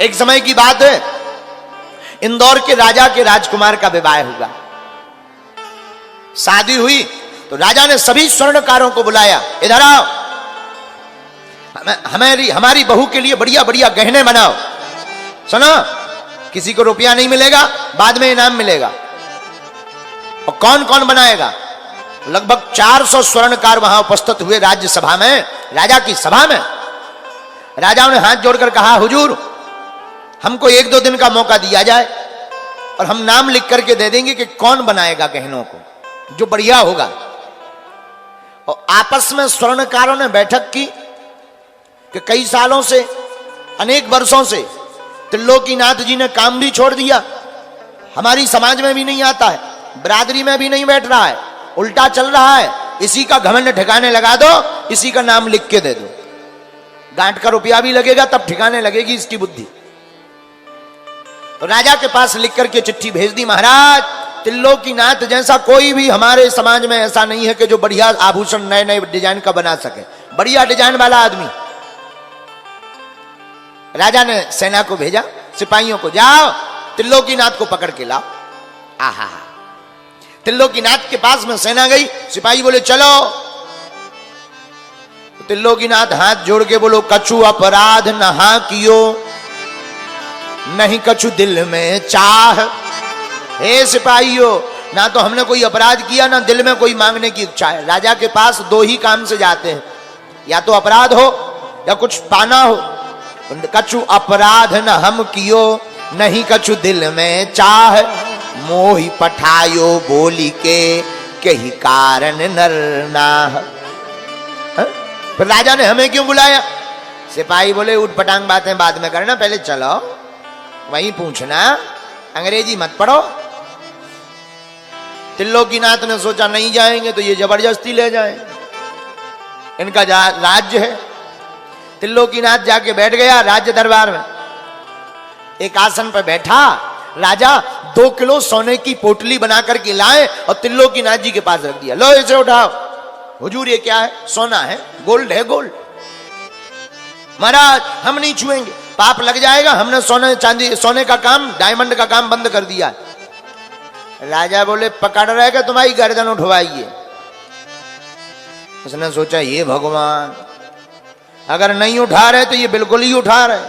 एक समय की बात है, इंदौर के राजा के राजकुमार का विवाह हुआ। शादी हुई तो राजा ने सभी स्वर्णकारों को बुलाया, इधर आओ, हमारी बहू के लिए बढ़िया बढ़िया गहने बनाओ। सुनो, किसी को रुपया नहीं मिलेगा, बाद में इनाम मिलेगा। और कौन कौन बनाएगा? लगभग 400 स्वर्णकार वहां उपस्थित हुए राज्यसभा में, राजा की सभा में। राजाओं ने हाथ जोड़कर कहा, हुजूर, हमको 1-2 दिन का मौका दिया जाए और हम नाम लिख करके दे देंगे कि कौन बनाएगा गहनों को, जो बढ़िया होगा। और आपस में स्वर्णकारों ने बैठक की कि कई सालों से, अनेक वर्षों से त्रिलोकीनाथ जी ने काम भी छोड़ दिया, हमारी समाज में भी नहीं आता है, बिरादरी में भी नहीं बैठ रहा है, उल्टा चल रहा है। इसी का घमंड ठिकाने लगा दो, इसी का नाम लिख के दे दो, गांठ का रुपया भी लगेगा, तब ठिकाने लगेगी इसकी बुद्धि। तो राजा के पास लिख करके चिट्ठी भेज दी, महाराज, त्रिलोकीनाथ जैसा कोई भी हमारे समाज में ऐसा नहीं है कि जो बढ़िया आभूषण नए नए डिजाइन का बना सके, बढ़िया डिजाइन वाला आदमी। राजा ने सेना को भेजा, सिपाहियों को, जाओ त्रिलोकीनाथ को पकड़ के लाओ। आहा, त्रिलोकीनाथ के पास में सेना गई, सिपाही बोले चलो। त्रिलोकीनाथ हाथ जोड़ के बोलो, कछु अपराध नहा कियो, नहीं कछु दिल में चाह। हे सिपाहियों, ना तो हमने कोई अपराध किया, ना दिल में कोई मांगने की इच्छा है। राजा के पास 2 ही काम से जाते हैं, या तो अपराध हो या कुछ पाना हो। कछु अपराध न हम कियो, नहीं कछु दिल में चाह, मोहि पठायो बोली के कही कारण नर नाह। फिर राजा ने हमें क्यों बुलाया? सिपाही बोले, उठ पटांग बातें बाद में करना, पहले चलो वहीं पूछना, अंग्रेजी मत पढ़ो। त्रिलोकीनाथ ने सोचा नहीं जाएंगे तो ये जबरदस्ती ले जाएंगे, इनका राज्य है। त्रिलोकीनाथ जाके बैठ गया राज्य दरबार में, एक आसन पर बैठा। राजा 2 किलो सोने की पोटली बना करके लाए और त्रिलोकीनाथ जी के पास रख दिया। लो इसे उठाओ। हुजूर ये क्या है? सोना है, गोल्ड है, गोल्ड। महाराज हम नहीं छुएंगे, पाप लग जाएगा, हमने सोने चांदी सोने का काम, डायमंड का काम बंद कर दिया। राजा बोले, पकड़ रहे कि तुम्हारी गर्दन उठवाइए। उसने सोचा, ये भगवान, अगर नहीं उठा रहे तो ये बिल्कुल ही उठा रहे,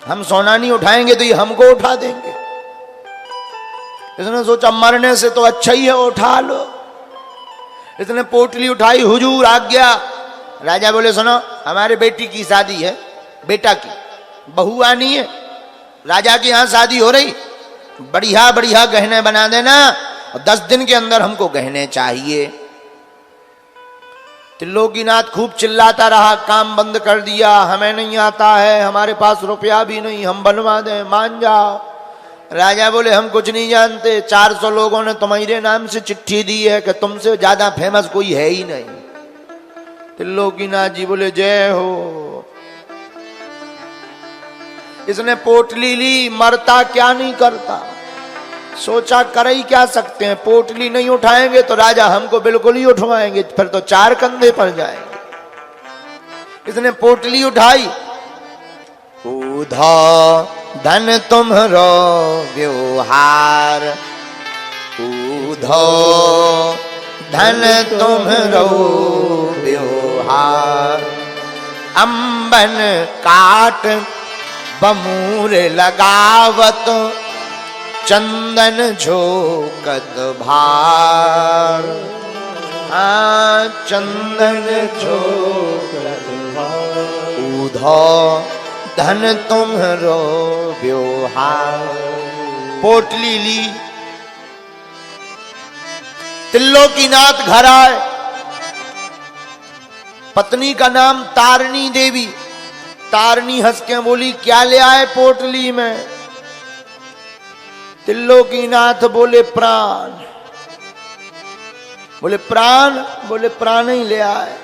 हम सोना नहीं उठाएंगे तो ये हमको उठा देंगे। इसने सोचा, मरने से तो अच्छा ही है, उठा लो। इसने पोटली उठाई, हुजूर आज्ञा। राजा बोले, सुनो, हमारे बेटी की शादी है, बेटा की, बहू आनी है, राजा के यहां शादी हो रही, बढ़िया बढ़िया गहने बना देना, और 10 दिन के अंदर हमको गहने चाहिए। त्रिलोकीनाथ खूब चिल्लाता रहा, काम बंद कर दिया, हमें नहीं आता है, हमारे पास रुपया भी नहीं, हम बनवा दें, मान जाओ। राजा बोले, हम कुछ नहीं जानते, 400 लोगों ने तुम्हारे नाम से चिट्ठी दी है कि तुमसे ज्यादा फेमस कोई है ही नहीं। त्रिलोकीनाथ जी बोले, जय हो। इसने पोटली ली, मरता क्या नहीं करता, सोचा कर ही क्या सकते हैं, पोटली नहीं उठाएंगे तो राजा हमको बिल्कुल ही उठवाएंगे, फिर तो 4 कंधे पड़ जाएंगे। इसने पोटली उठाई, उधा धन तुम्हारो व्यवहार, उधो धन तुम्हारो व्यवहार, अंबन काट बमूर लगावत, चंदन झोकत भार। चंदन झोकत भार, उधो धन तुम्हारो व्यवहार। पोटली ली, त्रिलोकीनाथ घर आए। पत्नी का नाम तारणी देवी। तारणी हंस के बोली, क्या ले आए पोटली में? त्रिलोकीनाथ बोले, प्राण। बोले, प्राण? बोले, प्राण ही ले आए।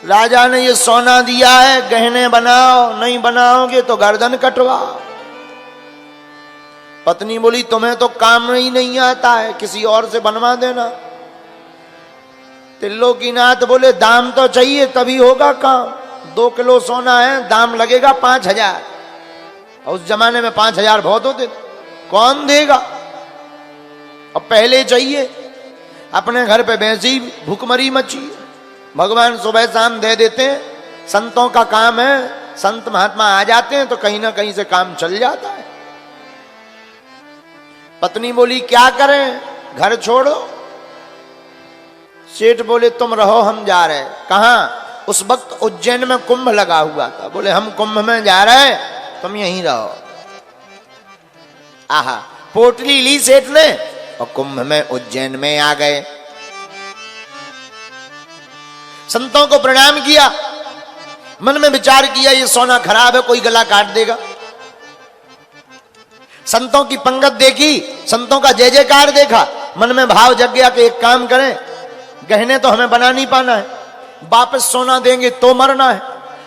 राजा ने ये सोना दिया है, गहने बनाओ, नहीं बनाओगे तो गर्दन कटवाओ। पत्नी बोली, तुम्हें तो काम ही नहीं आता है, किसी और से बनवा देना। त्रिलोकीनाथ बोले, दाम तो चाहिए तभी होगा काम। 2 किलो सोना है, दाम लगेगा 5000। और उस जमाने में 5,000 बहुत होते थे, कौन देगा? अब पहले चाहिए, अपने घर पे वैसी भूखमरी मची, भगवान सुबह शाम दे देते हैं। संतों का काम है, संत महात्मा आ जाते हैं तो कहीं ना कहीं से काम चल जाता है। पत्नी बोली क्या करें, घर छोड़ो। सेठ बोले तुम रहो, हम जा रहे। कहां? उस वक्त उज्जैन में कुंभ लगा हुआ था। बोले हम कुंभ में जा रहे, तुम यहीं रहो। आहा, पोटली ली सेठ ने और कुंभ में उज्जैन में आ गए। संतों को प्रणाम किया, मन में विचार किया ये सोना खराब है, कोई गला काट देगा। संतों की पंगत देखी, संतों का जय जयकार देखा, मन में भाव जग गया कि एक काम करें, गहने तो हमें बना नहीं पाना है, वापस सोना देंगे तो मरना है,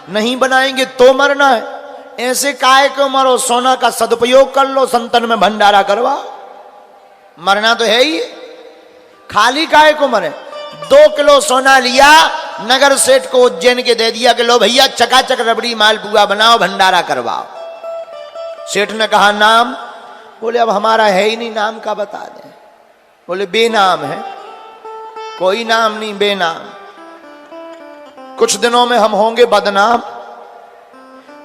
नहीं बनाएंगे तो मरना है, ऐसे काहे को मरो, सोना का सदुपयोग कर लो, संतन में भंडारा करवा, मरना तो है ही, खाली काहे को मरे। 2 किलो सोना लिया, नगर सेठ को उज्जैन के दे दिया कि लो भैया चकाचक रबड़ी मालपुआ बनाओ, भंडारा करवाओ। सेठ ने कहा नाम? बोले अब हमारा है ही नहीं, नाम का बता दें। बोले बेनाम है। कोई नाम नहीं, बेनाम। कुछ दिनों में हम होंगे बदनाम।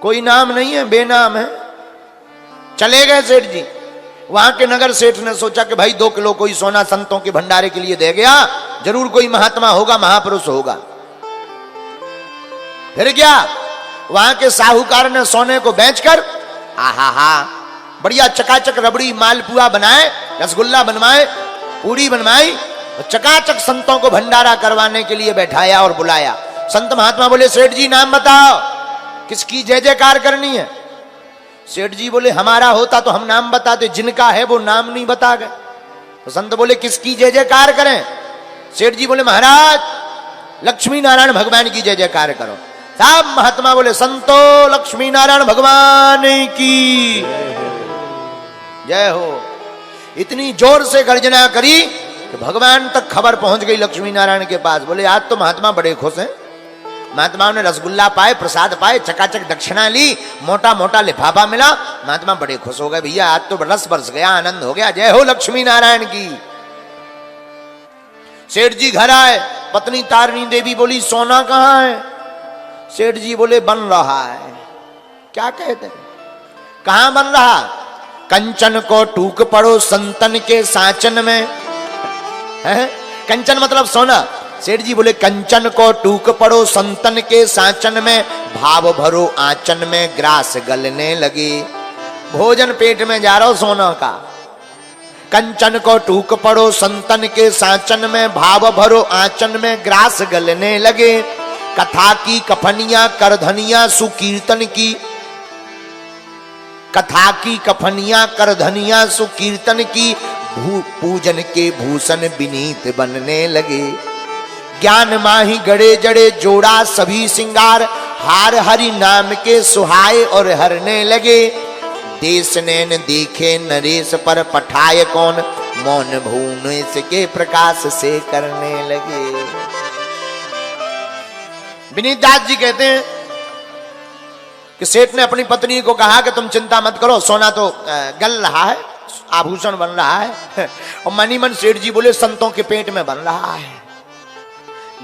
कोई नाम नहीं है, बेनाम है। चले गए सेठ जी। वहां के नगर सेठ ने सोचा कि भाई 2 किलो कोई सोना संतों के भंडारे के लिए दे गया, जरूर कोई महात्मा होगा, महापुरुष होगा। फिर क्या, वहां के साहूकार ने सोने को बेचकर आहा हा बढ़िया चकाचक रबड़ी मालपुआ बनाए, रसगुल्ला बनवाए, पूरी बनवाई और चकाचक संतों को भंडारा करवाने के लिए बैठाया और बुलाया। संत महात्मा बोले सेठ जी नाम बताओ, किसकी जय जयकार करनी है? सेठ जी बोले हमारा होता तो हम नाम बताते, जिनका है वो नाम नहीं बता गए। तो संत बोले किसकी जय जयकार करें? सेठ जी बोले महाराज लक्ष्मी नारायण भगवान की जय जयकार करो। सब महात्मा बोले संतो लक्ष्मी नारायण भगवान की जय हो। इतनी जोर से गर्जना करी कि भगवान तक खबर पहुंच गई लक्ष्मी नारायण के पास। बोले आज तो महात्मा बड़े खुश हैं। महात्माओं ने रसगुल्ला पाए, प्रसाद पाए, चकाचक दक्षिणा ली, मोटा मोटा लिफाफा मिला, महात्मा बड़े खुश हो गए। भैया आज तो रस बरस गया, आनंद हो गया, जय हो लक्ष्मी नारायण की। सेठ जी घर आए, पत्नी तारिणी देवी बोली सोना कहां है? सेठ जी बोले बन रहा है। क्या कहते हैं? कहां बन रहा? कंचन को टूक पड़ो संतन के साचन में। है कंचन मतलब सोना। सेठ जी बोले कंचन को टूक पड़ो संतन के साचन में, भाव भरो आंचन में, ग्रास गलने लगे। भोजन पेट में जा रहा हो सोना का। कंचन को टूक पड़ो संतन के साचन में, भाव भरो आंचन में, ग्रास गलने लगे। कथा की कफनियां करधनिया सुकीर्तन की, कथा की कफनियां करधनिया सुकीर्तन की, पूजन के भूषण विनीत बनने लगे। ज्ञान माही गड़े जड़े जोड़ा सभी सिंगार, हार हरि नाम के सुहाए और हरने लगे। देश नैन देखे नरेश पर पठाए कौन, मौन भून इसके प्रकाश से करने लगे। विनीत दास जी कहते हैं कि सेठ ने अपनी पत्नी को कहा कि तुम चिंता मत करो, सोना तो गल रहा है, आभूषण बन रहा है। और मनी मन सेठ जी बोले संतों के पेट में बन रहा है,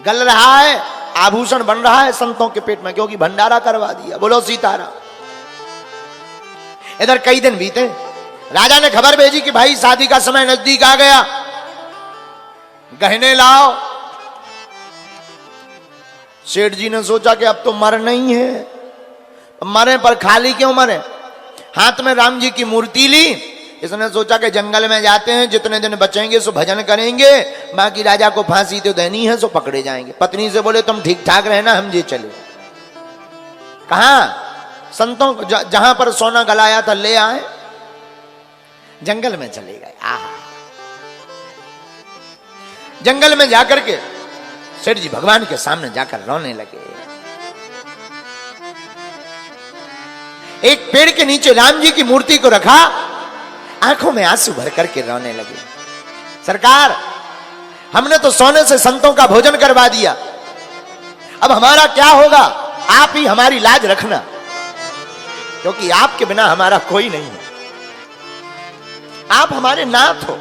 गल रहा है, आभूषण बन रहा है संतों के पेट में, क्योंकि भंडारा करवा दिया। बोलो सीताराम। इधर कई दिन बीते, राजा ने खबर भेजी कि भाई शादी का समय नजदीक आ गया, गहने लाओ। सेठ जी ने सोचा कि अब तो मरना ही है, मरे पर खाली क्यों मरे। हाथ में राम जी की मूर्ति ली, इसने सोचा कि जंगल में जाते हैं, जितने दिन बचेंगे सो भजन करेंगे, बाकी राजा को फांसी तो देनी है, सो पकड़े जाएंगे। पत्नी से बोले तुम ठीक ठाक रहना, हम जे चले। कहां? संतों जहां पर सोना गलाया था ले आए, जंगल में चले गए। आहा, जंगल में जाकर के सेठ जी भगवान के सामने जाकर रोने लगे। एक पेड़ के नीचे राम जी की मूर्ति को रखा, आंखों में आंसू भर करके रोने लगे। सरकार, हमने तो सोने से संतों का भोजन करवा दिया, अब हमारा क्या होगा? आप ही हमारी लाज रखना। क्योंकि आपके बिना हमारा कोई नहीं है। आप हमारे नाथ हो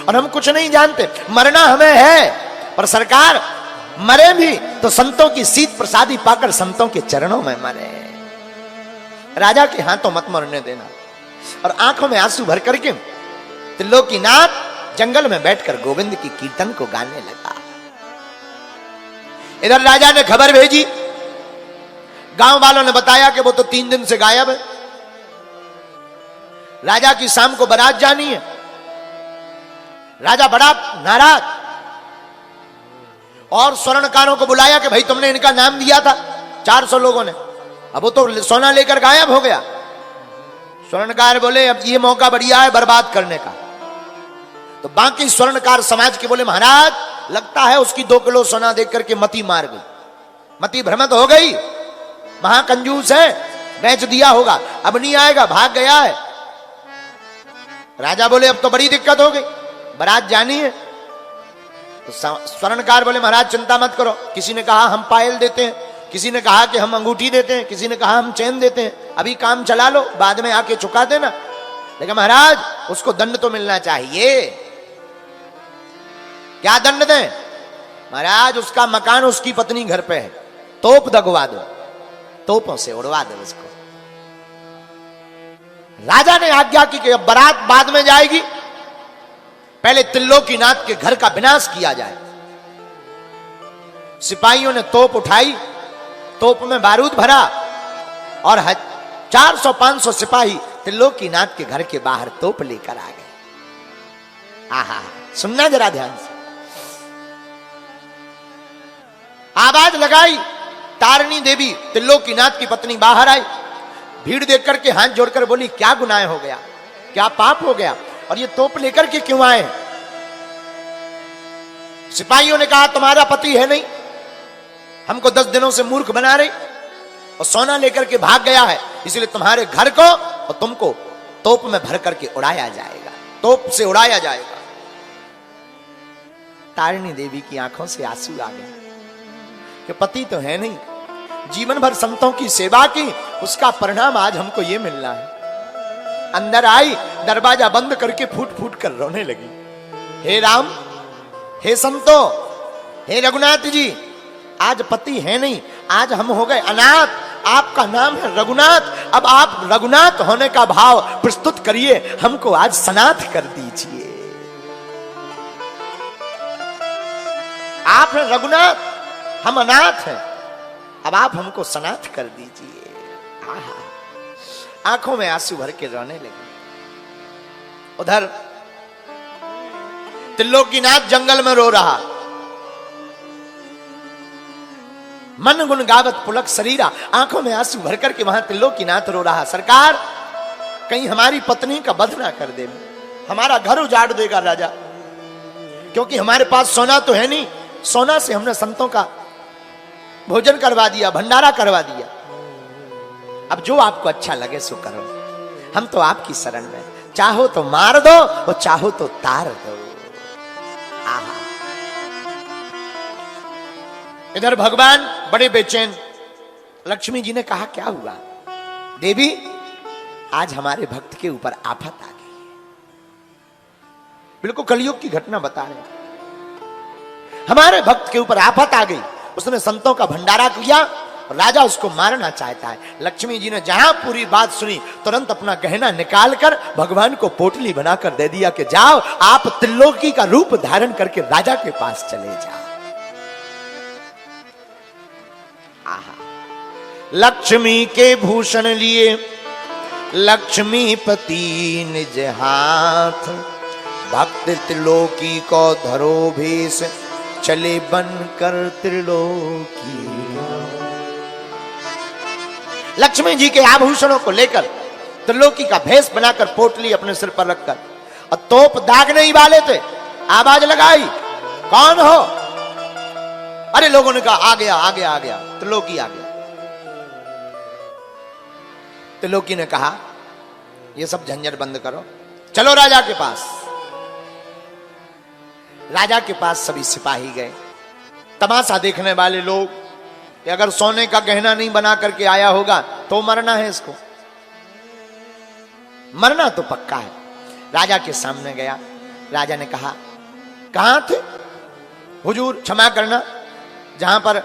और हम कुछ नहीं जानते। मरना हमें है, पर सरकार मरे भी तो संतों की सीत प्रसादी पाकर संतों के चरणों में मरे। राजा के हाथों मत मरने देना। और आंखों में आंसू भर करके त्रिलोकीनाथ जंगल में बैठकर गोविंद की कीर्तन को गाने लगा। इधर राजा ने खबर भेजी, गांव वालों ने बताया कि वो तो 3 दिन से गायब है। राजा की शाम को बारात जानी है। राजा बड़ा नाराज और स्वर्णकारों को बुलाया कि भाई तुमने इनका नाम दिया था 400 लोगों ने, अब वो तो सोना लेकर गायब हो गया। स्वर्णकार बोले अब ये मौका बढ़िया है बर्बाद करने का। तो बाकी स्वर्णकार समाज के बोले महाराज लगता है उसकी 2 किलो सोना देख करके मती मार गई, मती भ्रमित हो गई, महाकंजूस है, बेच दिया होगा, अब नहीं आएगा, भाग गया है। राजा बोले अब तो बड़ी दिक्कत हो गई, बारात जानी है। तो स्वर्णकार बोले महाराज चिंता मत करो। किसी ने कहा हम पायल देते हैं, किसी ने कहा कि हम अंगूठी देते हैं, किसी ने कहा हम चैन देते हैं, अभी काम चला लो, बाद में आके चुका देना। लेकिन महाराज उसको दंड तो मिलना चाहिए। क्या दंड दें? महाराज उसका मकान उसकी पत्नी घर पे है, तोप दगवा दो, तोपों से उड़वा दो उसको। राजा ने आज्ञा की कि अब बारात बाद में जाएगी, पहले त्रिलोकीनाथ के घर का विनाश किया जाए। सिपाहियों ने तोप उठाई, तोप में बारूद भरा और 400-500 सिपाही त्रिलोकीनाथ के घर के बाहर तोप लेकर आ गए। आहा, सुनना जरा ध्यान से। आवाज लगाई, तारिणी देवी त्रिलोकीनाथ की पत्नी बाहर आई, भीड़ देख करके हाथ जोड़कर बोली क्या गुनाह हो गया, क्या पाप हो गया और ये तोप लेकर के क्यों आए? सिपाहियों ने कहा तुम्हारा पति है नहीं, हमको 10 दिनों से मूर्ख बना रही और सोना लेकर के भाग गया है, इसलिए तुम्हारे घर को और तुमको तोप में भर करके उड़ाया जाएगा, तोप से उड़ाया जाएगा। तारिणी देवी की आंखों से आंसू आ गए कि पति तो है नहीं, जीवन भर संतों की सेवा की, उसका परिणाम आज हमको ये मिलना है। अंदर आई, दरवाजा बंद करके फूट फूट कर रोने लगी। हे राम, हे संतों, हे रघुनाथ जी, आज पति है नहीं, आज हम हो गए अनाथ। आपका नाम है रघुनाथ, अब आप रघुनाथ होने का भाव प्रस्तुत करिए, हमको आज सनाथ कर दीजिए। आप हैं रघुनाथ, हम अनाथ हैं, अब आप हमको सनाथ कर दीजिए। आंखों में आंसू भर के रोने लगे। उधर त्रिलोकीनाथ जंगल में रो रहा, मन गुण गावत पुलक शरीरा, आंखों में आंसू भर करके वहां त्रिलोकीनाथ रो रहा। सरकार कहीं हमारी पत्नी का वध ना कर दे, हमारा घर उजाड़ देगा राजा, क्योंकि हमारे पास सोना तो है नहीं, सोना से हमने संतों का भोजन करवा दिया, भंडारा करवा दिया। अब जो आपको अच्छा लगे सो करो, हम तो आपकी शरण में, चाहो तो मार दो और चाहो तो तार दो। आहा। इधर भगवान बड़े बेचैन, लक्ष्मी जी ने कहा क्या हुआ? देवी आज हमारे भक्त के ऊपर आफत आ गई है, बिल्कुल कलयुग की घटना बता रहे, हमारे भक्त के ऊपर आफत आ गई, उसने संतों का भंडारा किया, राजा उसको मारना चाहता है। लक्ष्मी जी ने जहां पूरी बात सुनी, तुरंत अपना गहना निकालकर भगवान को पोटली बनाकर दे दिया कि जाओ आप त्रिलोकी का रूप धारण करके राजा के पास चले जाओ। आहा। लक्ष्मी के भूषण लिए लक्ष्मीपति निज हाथ, भक्त त्रिलोकी को धरो भेष, चले बनकर त्रिलोकी। लक्ष्मी जी के आभूषणों को लेकर त्रिलोकी का भेष बनाकर पोटली अपने सिर पर रखकर, और तोप दागने ही वाले थे, आवाज लगाई कौन हो? अरे लोगों ने कहा आ गया आ गया आ गया, त्रिलोकी आ गया। त्रिलोकी ने कहा ये सब झंझट बंद करो, चलो राजा के पास। राजा के पास सभी सिपाही गए, तमाशा देखने वाले लोग कि अगर सोने का गहना नहीं बना करके आया होगा तो मरना है इसको, मरना तो पक्का है। राजा के सामने गया। राजा ने कहा, कहां थे हुजूर? क्षमा करना, जहां पर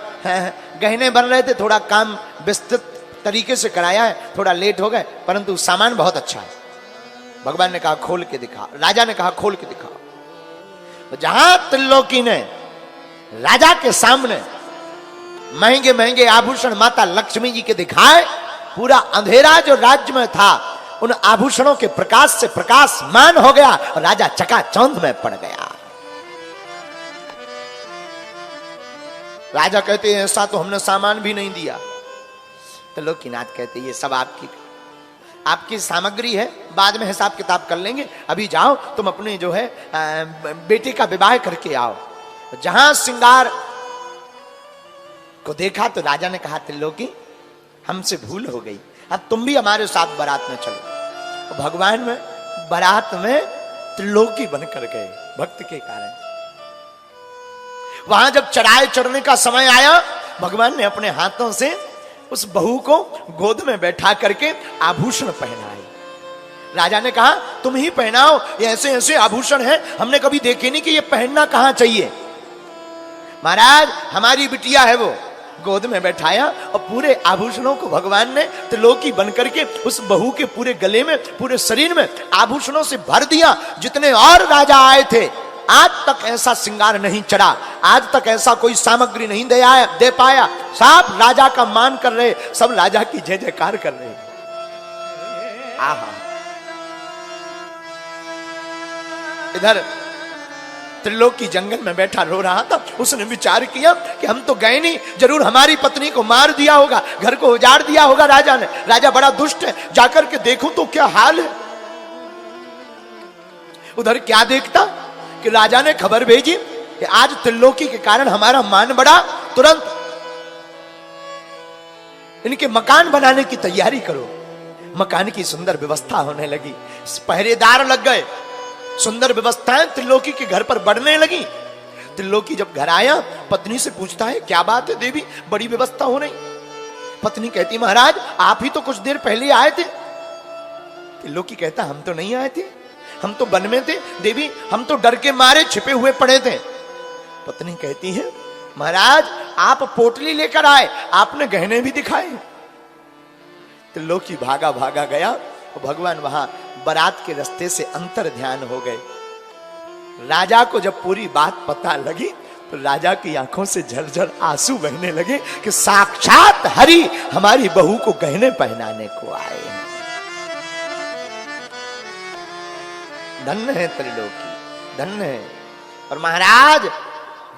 गहने बन रहे थे थोड़ा काम विस्तृत तरीके से कराया है, थोड़ा लेट हो गए, परंतु सामान बहुत अच्छा है। भगवान ने कहा खोल के दिखा। राजा ने कहा खोल के दिखा। जहां त्रिलोकी ने राजा के सामने महंगे महंगे आभूषण माता लक्ष्मी जी के दिखाए, पूरा अंधेरा जो राज्य में था उन आभूषणों के प्रकाश से प्रकाशमान हो गया और राजा चकाचौंध में पड़ गया। राजा कहते हैं ऐसा तो हमने सामान भी नहीं दिया। तो लोकीनाथ कहते ये सब आपकी सामग्री है, बाद में हिसाब किताब कर लेंगे, अभी जाओ तुम अपने जो है बेटे का विवाह करके आओ। जहां श्रृंगार को देखा तो राजा ने कहा त्रिलोकी हमसे भूल हो गई, अब तुम भी हमारे साथ बारात में चलो। तो भगवान में बारात में त्रिलोकी बनकर गए भक्त के कारण। वहां जब चढ़ाई चढ़ने का समय आया, भगवान ने अपने हाथों से उस बहू को गोद में बैठा करके आभूषण पहनाए। राजा ने कहा तुम ही पहनाओ, ये ऐसे ऐसे आभूषण हैं, हमने कभी देखे नहीं कि ये पहनना कहां चाहिए। महाराज हमारी बिटिया है, वो गोद में बैठाया और पूरे आभूषणों को भगवान ने त्रिलोकी बनकर के उस बहू के पूरे गले में, पूरे शरीर में आभूषणों से भर दिया। जितने और राजा आए थे आज तक ऐसा श्रृंगार नहीं चढ़ा, आज तक ऐसा कोई सामग्री नहीं दे पाया। सब राजा का मान कर रहे, सब राजा की जय जयकार कर रहे। आहा, इधर त्रिलोकी जंगल में बैठा रो रहा था। उसने विचार किया कि हम तो गए नहीं, जरूर हमारी पत्नी को मार दिया होगा, घर को उजाड़ दिया होगा राजा ने। राजा बड़ा दुष्ट है, जाकर के देखूं तो क्या हाल है। उधर क्या देखता कि राजा ने खबर भेजी कि आज त्रिलोकी के कारण हमारा मान बढ़ा, तुरंत इनके मकान बनाने की तैयारी करो। मकान की सुंदर व्यवस्था होने लगी, पहरेदार लग गए, सुंदर व्यवस्थाएं त्रिलोकी के घर पर बढ़ने लगी। त्रिलोकी जब घर आया, पत्नी से पूछता है क्या बात है देवी, बड़ी व्यवस्था हो रही। पत्नी कहती महाराज आप ही तो कुछ देर पहले आए थे। त्रिलोकी कहता हम तो नहीं आए थे, हम तो वन में थे देवी, हम तो डर के मारे छिपे हुए पड़े थे। पत्नी कहती है महाराज आप पोटली लेकर आए, आपने गहने भी दिखाए। त्रिलोकी भागा भागा गया, भगवान वहां बारात के रास्ते से अंतर ध्यान हो गए। राजा को जब पूरी बात पता लगी तो राजा की आंखों से झरझर आंसू बहने लगे कि साक्षात हरि हमारी बहू को गहने पहनाने को आए हैं। धन्य है त्रिलोकी, धन्य है। और महाराज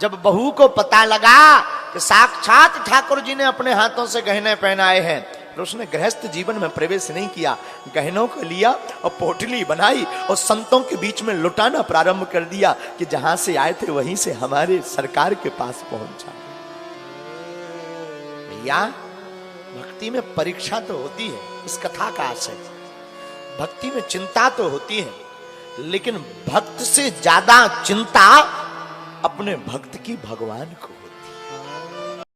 जब बहू को पता लगा कि साक्षात ठाकुर जी ने अपने हाथों से गहने पहनाए हैं, तो उसने गृहस्थ जीवन में प्रवेश नहीं किया, गहनों को लिया और पोटली बनाई और संतों के बीच में लुटाना प्रारंभ कर दिया कि जहां से आए थे वहीं से हमारे सरकार के पास पहुंचा। भैया भक्ति में परीक्षा तो होती है, इस कथा का आशय भक्ति में चिंता तो होती है, लेकिन भक्त से ज्यादा चिंता अपने भक्त की भगवान को।